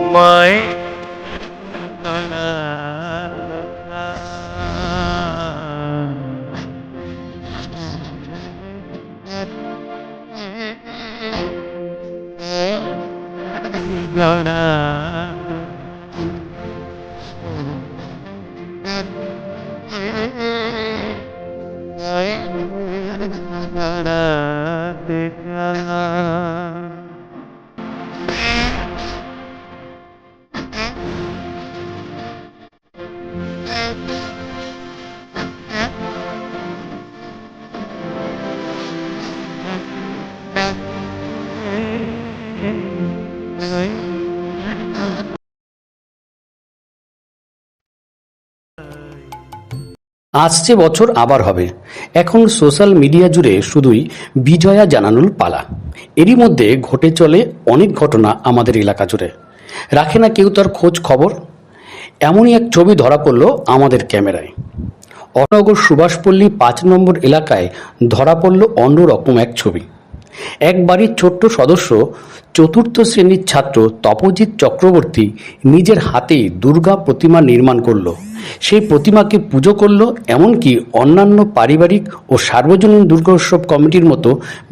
mới আসছে বছর আবার হবে। এখন সোশ্যাল মিডিয়া জুড়ে শুধুই বিজয়া জানানোর পালা। এরই মধ্যে ঘটে চলে অনেক ঘটনা আমাদের এলাকা জুড়ে, রাখে না কেউ তার খোঁজ খবর। এমনই এক ছবি ধরা পড়ল আমাদের ক্যামেরায়। অনগর সুভাষপল্লী ৫ নম্বর এলাকায় ধরা পড়ল অন্যরকম এক ছবি। এক বাড়ির ছোট্ট সদস্য, চতুর্থ শ্রেণীর ছাত্র তপজিৎ চক্রবর্তী নিজের হাতেই দুর্গা প্রতিমা নির্মাণ করলো। সেই প্রতিমাকে পুজো করলো, এমনকি অন্যান্য পারিবারিক ও সার্বজনীন দুর্গোৎসব কমিটির মতো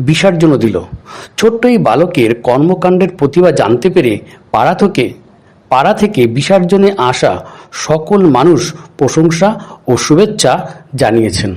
বিসর্জনও দিল। ছোট্ট এই বালকের কর্মকাণ্ডের প্রতিভা জানতে পেরে পাড়া থেকে বিসর্জনে আসা সকল মানুষ প্রশংসা ও শুভেচ্ছা জানিয়েছেন।